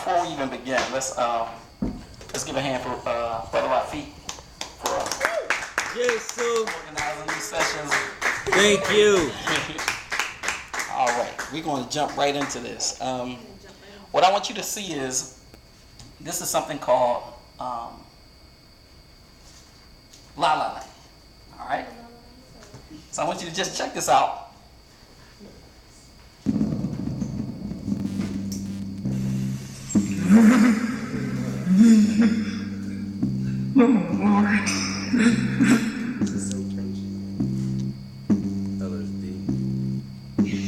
before we even begin, let's give a hand for Brother Rashid for yes, sir. organizing these sessions. Thank you. All right, we're going to jump right into this. What I want you to see is this is something called La La Land. All right. So I want you to just check this out. This is so cringy. LSD.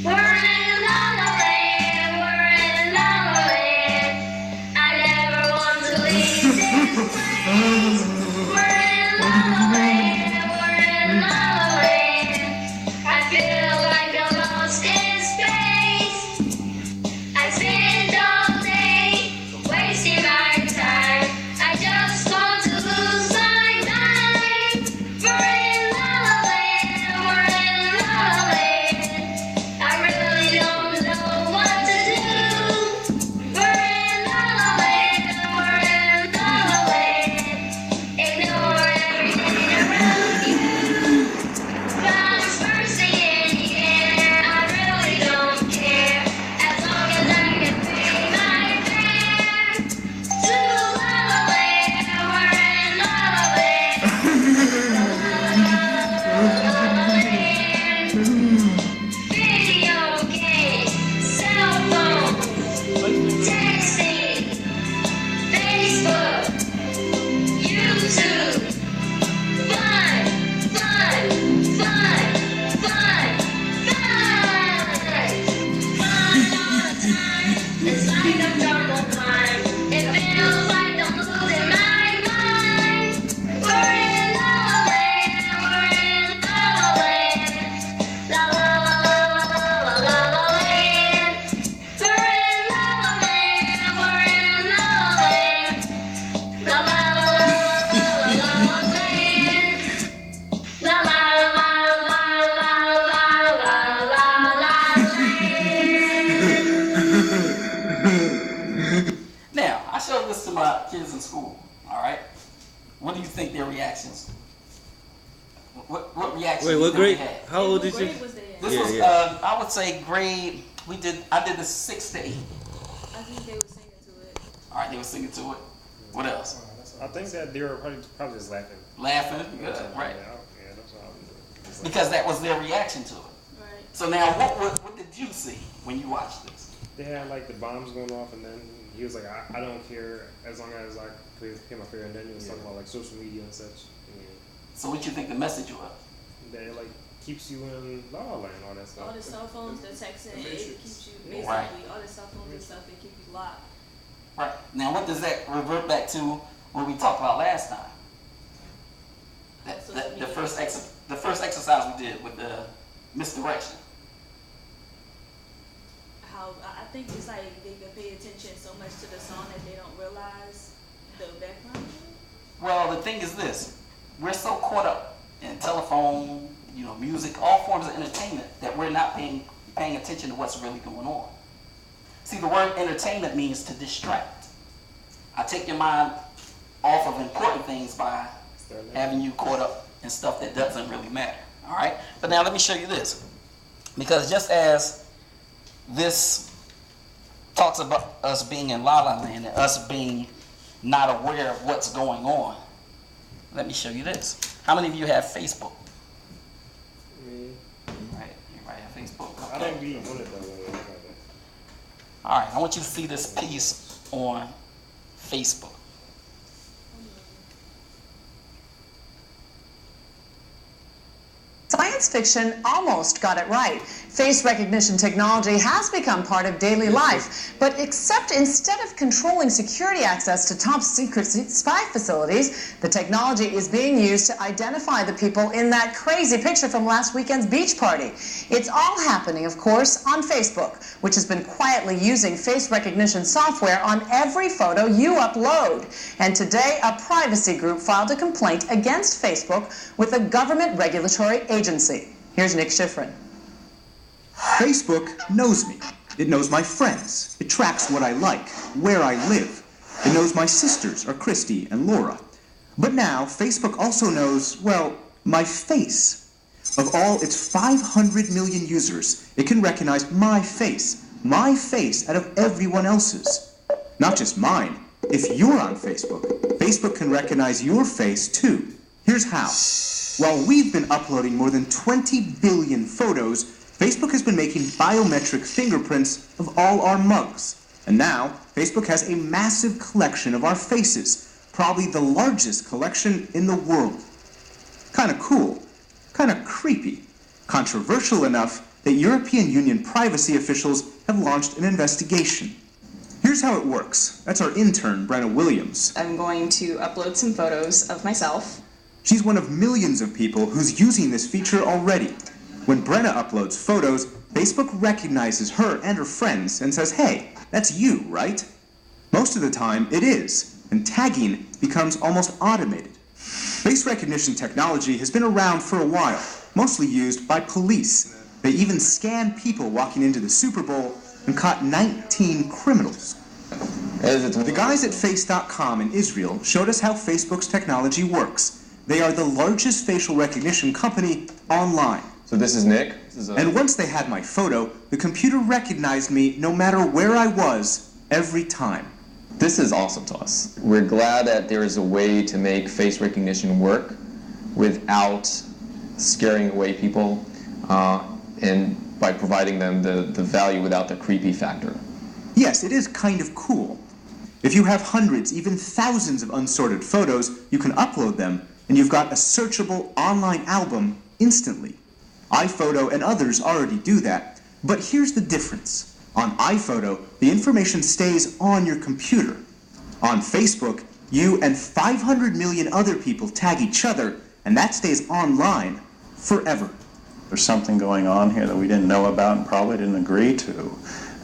We're in La La Land, we're in La La Land. I never want to leave this place. We're in La La Land, we're in La La Land. I feel like I'm lost in space. I spend all day wasting my time. I just want to lose my mind. We're in La La Land, we're in La La Land. I really don't know what to do. We're in La La Land, we're in La La Land. Ignore everything around you. Clouds bursting in the air, I really don't care. As long as I can pay my fare. To La La Land, we're in La La Land. La La Land. Video games, cell phones, texting, Facebook, YouTube. Fun, fun, fun, fun, fun. Fun all the time. It's like a double blind. It feels like I'm losing my mind. We're in La La Land, we're in La La Land. La la la la la la la la land. We're in La La Land, we're in La La Land. La la la la la la la land. La la la la la la la la land. Now, I showed this to my kids in school. All right. What do you think their reactions? What reactions? Wait, do you what think they grade? had? How old did you? Grade was they in? This Yeah, was, yeah. I would say grade. I did this 6 to 8. I think they were singing to it. All right, they were singing to it. What else? I think that they were probably just laughing. Laughing. Good. Right. Yeah, that's what I was doing. Because that was their reaction to it. Right. So now, what did you see when you watched this? They had like the bombs going off, and then he was like, I don't care as long as I pay my fare. And then he was talking about like social media and such. And So what you think the message was? that it like keeps you in La La Land, all that stuff. All the cell phones, the texting, it keeps you basically Right. all the cell phones and stuff, they keep you locked. Right. Now, what does that revert back to what we talked about last time? The first exercise we did with the misdirection. How I think it's like they can pay attention so much to the song that they don't realize the background. Well, the thing is this: we're so caught up in telephone, music, all forms of entertainment that we're not paying attention to what's really going on. See, the word entertainment means to distract. I take your mind off of important things by having you caught up in stuff that doesn't really matter. All right? But now let me show you this. Because just as this talks about us being in La La Land and us being not aware of what's going on, let me show you this. How many of you have Facebook? Me. Right, you might have Facebook. I Okay. don't be on it though. All right, I want you to see this piece on Facebook. Science fiction almost got it right. Face recognition technology has become part of daily life, but instead of controlling security access to top secret spy facilities, the technology is being used to identify the people in that crazy picture from last weekend's beach party. It's all happening, of course, on Facebook, which has been quietly using face recognition software on every photo you upload. And today, a privacy group filed a complaint against Facebook with a government regulatory agency. Here's Nick Schifrin. Facebook knows me. It knows my friends. It tracks what I like, where I live. It knows my sisters are Christy and Laura. But now, Facebook also knows, well, my face. Of all its 500 million users, it can recognize my face out of everyone else's. Not just mine. If you're on Facebook, Facebook can recognize your face too. Here's how. While we've been uploading more than 20 billion photos, Facebook has been making biometric fingerprints of all our mugs. And now, Facebook has a massive collection of our faces, probably the largest collection in the world. Kinda cool, kinda creepy, controversial enough that European Union privacy officials have launched an investigation. Here's how it works. That's our intern, Brenna Williams. I'm going to upload some photos of myself. She's one of millions of people who's using this feature already. When Brenna uploads photos, Facebook recognizes her and her friends and says, hey, that's you, right? Most of the time, it is, and tagging becomes almost automated. Face recognition technology has been around for a while, mostly used by police. They even scanned people walking into the Super Bowl and caught 19 criminals. The guys at Face.com in Israel showed us how Facebook's technology works. They are the largest facial recognition company online. So this is Nick. And once they had my photo, the computer recognized me no matter where I was, every time. This is awesome to us. We're glad that there is a way to make face recognition work without scaring away people and by providing them the value without the creepy factor. Yes, it is kind of cool. If you have hundreds, even thousands of unsorted photos, you can upload them, and you've got a searchable online album instantly. iPhoto and others already do that, but here's the difference. On iPhoto, the information stays on your computer. On Facebook, you and 500 million other people tag each other, and that stays online forever. There's something going on here that we didn't know about and probably didn't agree to,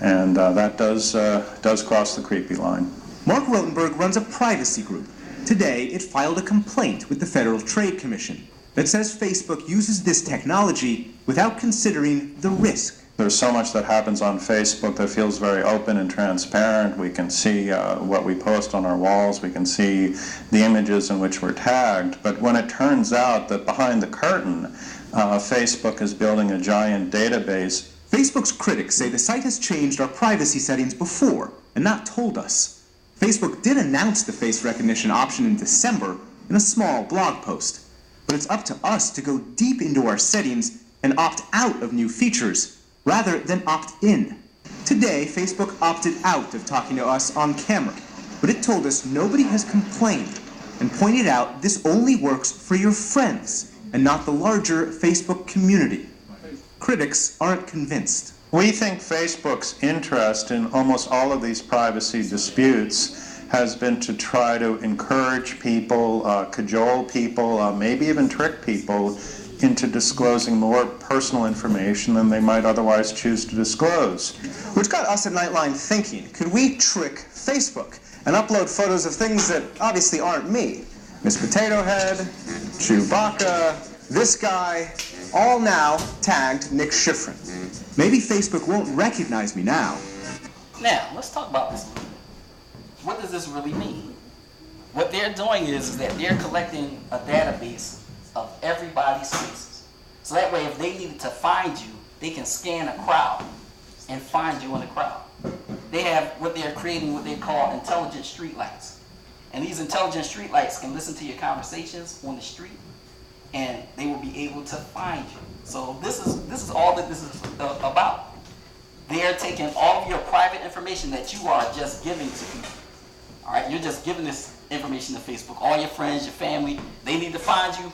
and that does cross the creepy line. Mark Rotenberg runs a privacy group. Today, it filed a complaint with the Federal Trade Commission that says Facebook uses this technology without considering the risk. There's so much that happens on Facebook that feels very open and transparent. We can see what we post on our walls. We can see the images in which we're tagged. But when it turns out that behind the curtain, Facebook is building a giant database. Facebook's critics say the site has changed our privacy settings before and not told us. Facebook did announce the face recognition option in December in a small blog post. But it's up to us to go deep into our settings and opt out of new features, rather than opt in. Today, Facebook opted out of talking to us on camera, but it told us nobody has complained and pointed out this only works for your friends and not the larger Facebook community. Critics aren't convinced. We think Facebook's interest in almost all of these privacy disputes has been to try to encourage people, cajole people, maybe even trick people into disclosing more personal information than they might otherwise choose to disclose. Which got us at Nightline thinking, could we trick Facebook and upload photos of things that obviously aren't me? Miss Potato Head, Chewbacca, this guy, all now tagged Nick Schifrin. Maybe Facebook won't recognize me now. Now, let's talk about this a little bit. What does this really mean? What they're doing is that they're collecting a database of everybody's faces. So that way, if they needed to find you, they can scan a crowd and find you in the crowd. They have what they're creating, what they call intelligent streetlights. And these intelligent streetlights can listen to your conversations on the street, and they will be able to find you. So this is all that this is about. They're taking all of your private information that you are just giving to people. All right, you're just giving this information to Facebook. All your friends, your family, they need to find you.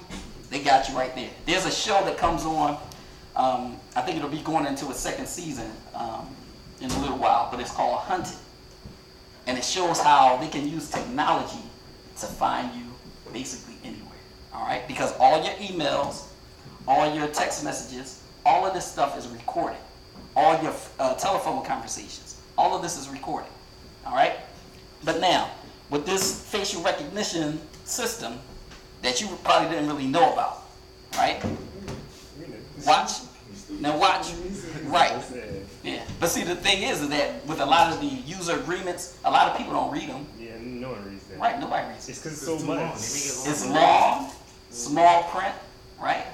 They got you right there. There's a show that comes on. I think it'll be going into a second season in a little while, but it's called Hunted. And it shows how they can use technology to find you basically anywhere. All right, because all your emails, all your text messages, all of this stuff is recorded. All your telephone conversations, all of this is recorded. All right? But now, with this facial recognition system that you probably didn't really know about, right? Watch. Now watch. Right. Yeah. But see, the thing is that with a lot of the user agreements, a lot of people don't read them. Yeah, no one reads that. Right, nobody reads it. It's because it's so much. It's long, small print, right?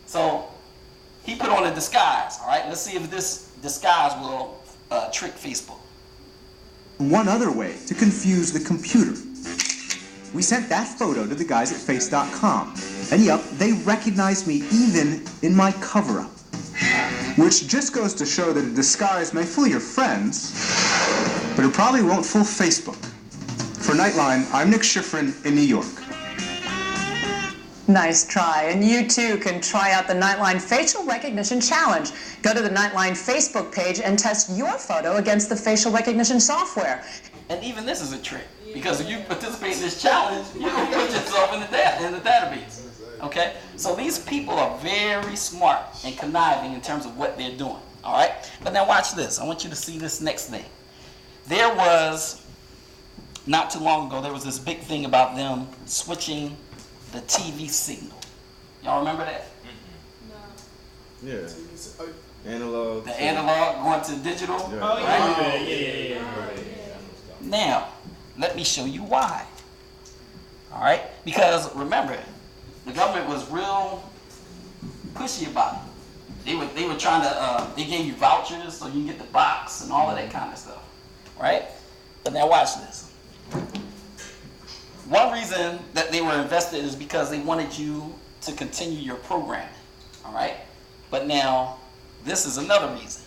So he put on a disguise, all right? Let's see if this disguise will trick Facebook. One other way to confuse the computer. We sent that photo to the guys at face.com, and yup, they recognized me even in my cover-up. Which just goes to show that a disguise may fool your friends, but it probably won't fool Facebook. For Nightline, I'm Nick Schifrin in New York. Nice try. And you too can try out the Nightline Facial Recognition Challenge. Go to the Nightline Facebook page and test your photo against the facial recognition software. And even this is a trick, because if you participate in this challenge, you're going to put yourself in the database. Okay? So these people are very smart and conniving in terms of what they're doing. All right? But now watch this. I want you to see this next thing. There was, not too long ago, there was this big thing about them switching the TV signal. Y'all remember that? No. Yeah. Analog. The analog going to digital. Yeah. Oh, Right? yeah. Now, let me show you why. All right? Because remember, the government was real pushy about it. They were trying to, they gave you vouchers so you can get the box and all of that kind of stuff. Right? But now watch this. One reason that they were invested is because they wanted you to continue your programming. All right? But now, this is another reason.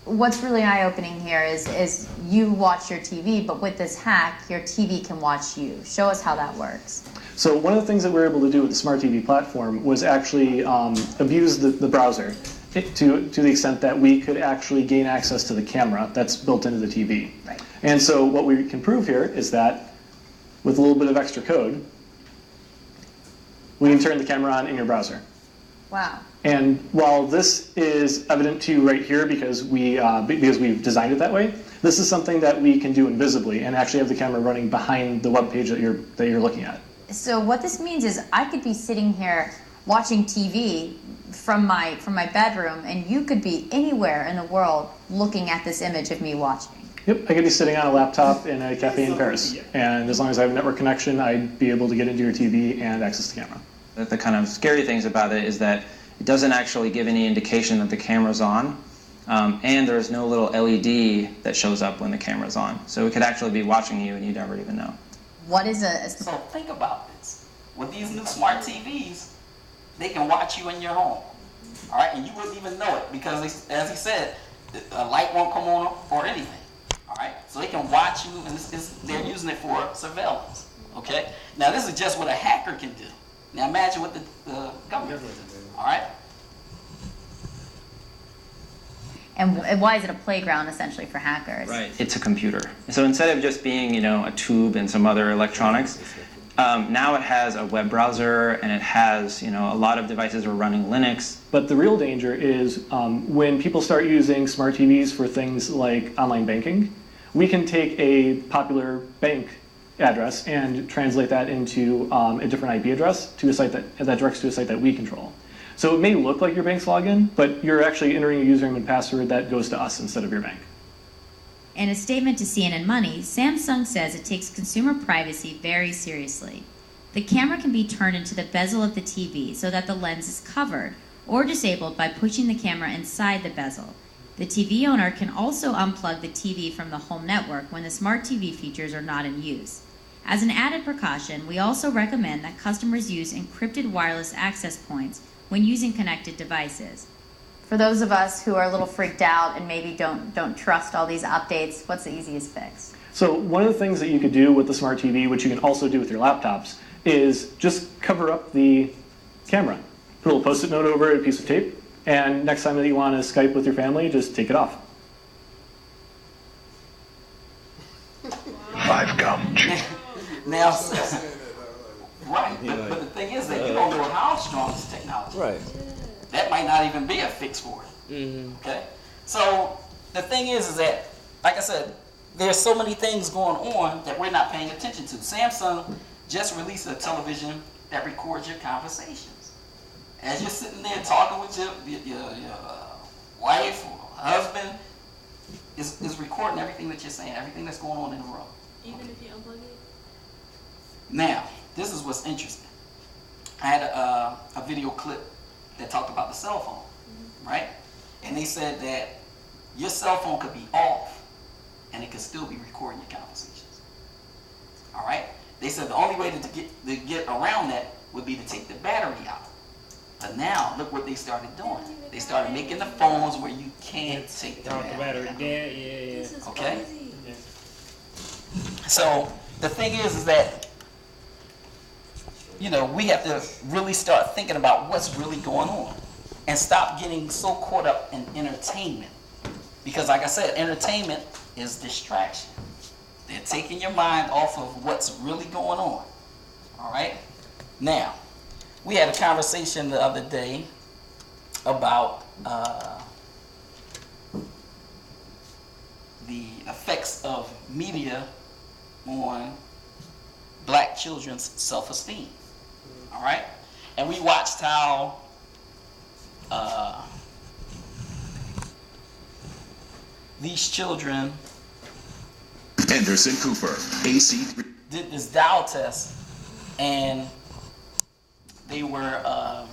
What's really eye-opening here is you watch your TV, but with this hack, your TV can watch you. Show us how that works. So one of the things that we were able to do with the Smart TV platform was actually abuse the browser to the extent that we could actually gain access to the camera that's built into the TV. Right. And so what we can prove here is that with a little bit of extra code, we can turn the camera on in your browser. Wow. And while this is evident to you right here because we've designed it that way, this is something that we can do invisibly and actually have the camera running behind the web page that you're looking at. So what this means is I could be sitting here watching TV from my bedroom, and you could be anywhere in the world looking at this image of me watching. Yep, I could be sitting on a laptop in a cafe in Paris, and as long as I have a network connection, I'd be able to get into your TV and access the camera. The kind of scary things about it is that it doesn't actually give any indication that the camera's on, and there's no little LED that shows up when the camera's on. So it could actually be watching you and you never even know. What is a... So think about this. With these new smart TVs, they can watch you in your home. All right, and you wouldn't even know it because, as he said, a light won't come on or anything. All right, so they can watch you, and they're using it for surveillance. Okay, now this is just what a hacker can do. Now imagine what the government can do. All right. And why is it a playground essentially for hackers? Right. It's a computer. So instead of just being, a tube and some other electronics, now it has a web browser and it has, a lot of devices are running Linux. But the real danger is when people start using smart TVs for things like online banking, we can take a popular bank address and translate that into a different IP address to a site that directs to a site that we control. So it may look like your bank's login, but you're actually entering a username and password that goes to us instead of your bank. In a statement to CNN Money, Samsung says it takes consumer privacy very seriously. The camera can be turned into the bezel of the TV so that the lens is covered or disabled by pushing the camera inside the bezel. The TV owner can also unplug the TV from the home network when the smart TV features are not in use. As an added precaution, we also recommend that customers use encrypted wireless access points when using connected devices. For those of us who are a little freaked out and maybe don't trust all these updates, what's the easiest fix? So one of the things that you could do with the smart TV, which you can also do with your laptops, is just cover up the camera. Put a little Post-it note over it, a piece of tape, and next time that you want to Skype with your family, just take it off. I've come. Now, right, but the thing is that you don't know how strong this technology is. Right. That might not even be a fix for it. Mm-hmm. Okay? So the thing is that, like I said, there's so many things going on that we're not paying attention to. Samsung just released a television that records your conversations. As you're sitting there talking with your wife or husband, is recording everything that you're saying, everything that's going on in the room. Even if you unplug it? Now, this is what's interesting. I had a video clip that talked about the cell phone, right? And they said that your cell phone could be off and it could still be recording your conversations. All right? They said the only way to get around that would be to take the battery out. But now, look what they started doing. They started making the phones where you can't take the battery out. Yeah. Okay? So, the thing is that, you know, we have to really start thinking about what's really going on and stop getting so caught up in entertainment. Because like I said, entertainment is distraction. They're taking your mind off of what's really going on. All right? Now, we had a conversation the other day about the effects of media on black children's self-esteem. All right? And we watched how these children Anderson Cooper, AC did this dial test, and they were,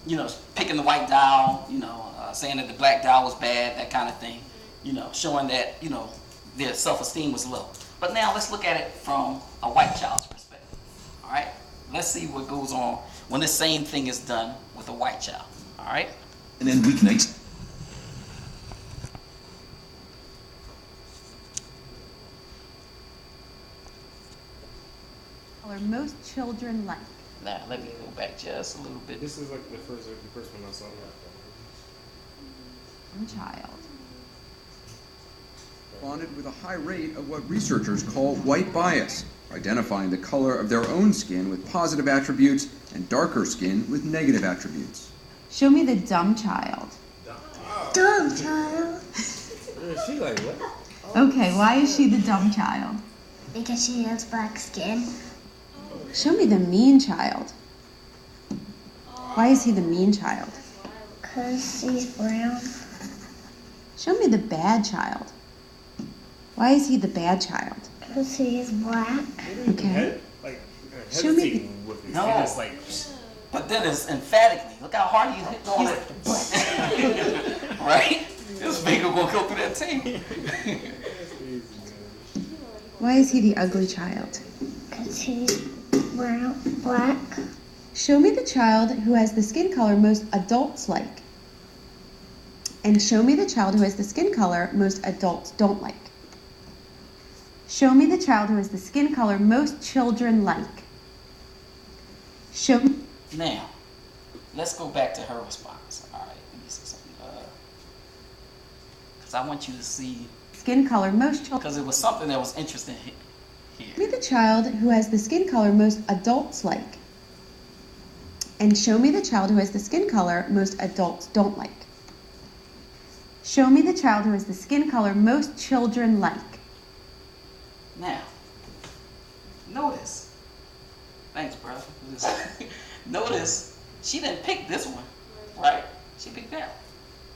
you know, picking the white dial, you know, saying that the black dial was bad, that kind of thing, you know, showing that, you know, their self-esteem was low. But now let's look at it from a white child's perspective. All right? Let's see what goes on when the same thing is done with a white child. All right? and then weeknights. Color most children like. Now, let me go back just a little bit. This is like the first one I saw. Child. Responded with a high rate of what researchers call white bias, identifying the color of their own skin with positive attributes and darker skin with negative attributes. Show me the dumb child. Dumb child. She like what? Okay, why is she the dumb child? Because she has black skin. Show me the mean child. Why is he the mean child? Because she's brown. Show me the bad child. Why is he the bad child? Because he is black. Okay. Show me. No. But then it's emphatically. Look how hard you hit on it. Right? This finger gonna go through that tape. Why is he the ugly child? Because he's brown, black. Show me the child who has the skin color most adults like. And show me the child who has the skin color most adults don't like. Show me the child who has the skin color most children like. Show me. Now, let's go back to her response. All right, let me see something. Because I want you to see. Skin color most children. Because it was something that was interesting here. Show me the child who has the skin color most adults like. And show me the child who has the skin color most adults don't like. Show me the child who has the skin color most children like. Now, notice. Thanks, bro. Notice, she didn't pick this one, right? She picked that.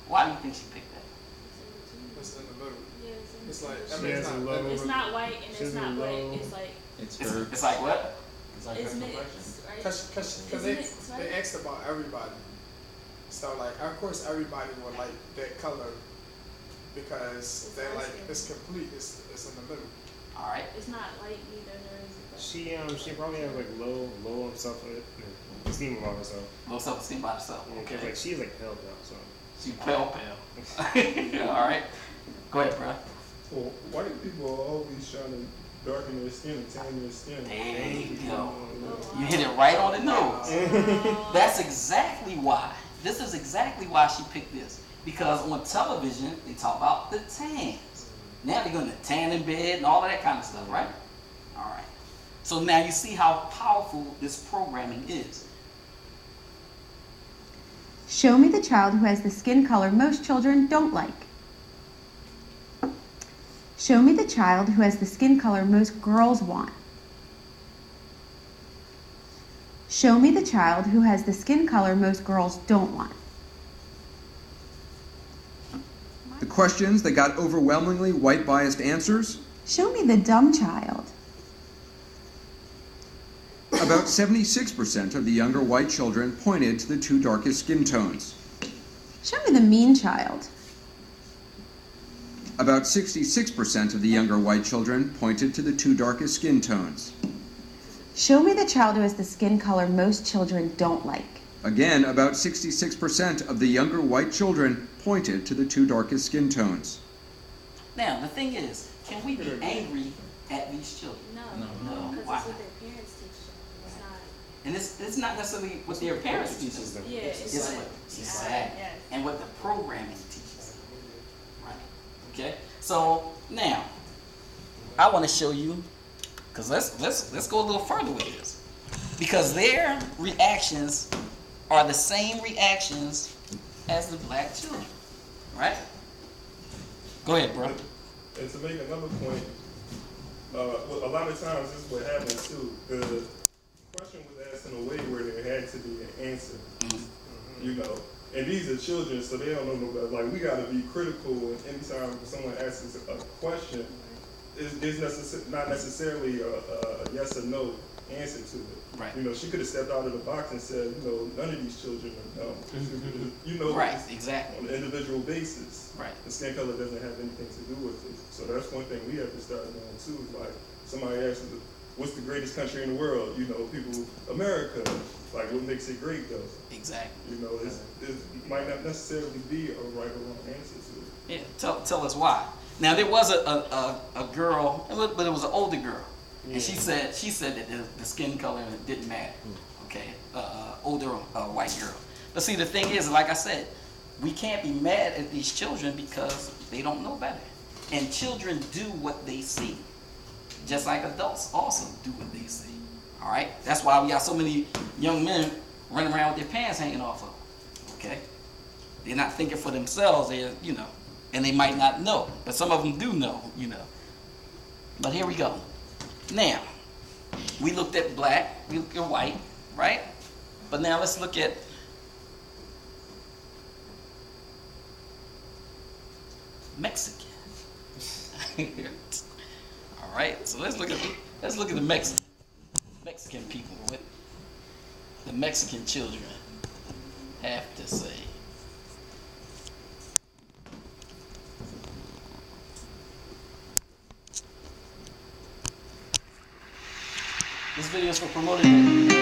Why do you think she picked that? It's in the middle. It's like, I She mean, has a low. It's not white and it's not black. It's like. It's like what? It's like It's that mixed, right? Because It's they mixed, right? asked about everybody. So like, of course, everybody would like that color because they're like, it's complete. It's in the middle. All right. It's not light neither. Nor is it She probably has like low self-esteem about herself. Low self-esteem about herself. Yeah, Okay. 'cause, like she's like pale, so. She's pale. All right. Go ahead, bro. Well, white people are always trying to darken their skin and tan their skin. There you go. You hit it right on the nose. That's exactly why. This is exactly why she picked this. Because on television, they talk about the tans. Now they're going to tan in bed and all of that kind of stuff, right? All right. So now you see how powerful this programming is. Show me the child who has the skin color most children don't like. Show me the child who has the skin color most girls want. Show me the child who has the skin color most girls don't want. The questions that got overwhelmingly white-biased answers? Show me the dumb child. About 76% of the younger white children pointed to the two darkest skin tones. Show me the mean child. About 66% of the younger white children pointed to the two darkest skin tones. Show me the child who has the skin color most children don't like. Again, about 66% of the younger white children pointed to the two darkest skin tones. Now, the thing is, can we be angry at these children? No. No. Because Why? it's what their parents teach them. It's not. And it's not necessarily what their parents teach them. Yeah, it's what exactly. yes. And what the programming teaches them. Right. Okay. So now, I want to show you, because let's go a little further with this, because their reactions are the same reactions as the black children, right? Go ahead, bro. And to make another point, a lot of times this is what happens too. The question was asked in a way where there had to be an answer, you know. And these are children, so they don't know no better. Like, we got to be critical anytime someone asks us a question. It's not necessarily a yes or no answer to it. Right. You know, she could have stepped out of the box and said, you know, none of these children are dumb. You know, right, exactly. On an individual basis. Right. The skin color doesn't have anything to do with it. So that's one thing we have to start doing too. Is like, somebody asks, what's the greatest country in the world? You know, people, America. Like, what makes it great though? Exactly. You know, it might not necessarily be a right or wrong answer to it. Yeah, tell us why. Now, there was a girl, but it was an older girl. And she said that the skin color didn't matter. Okay, older white girl. But see, the thing is, like I said, we can't be mad at these children because they don't know better. And children do what they see, just like adults also do what they see. All right, that's why we got so many young men running around with their pants hanging off of them. Okay, they're not thinking for themselves. They're, you know, and they might not know, but some of them do know. You know. But here we go. Now, we looked at black, we looked at white, right? But now let's look at Mexican. All right, so let's look at the Mexican people, what the Mexican children have to say. This video is for promoting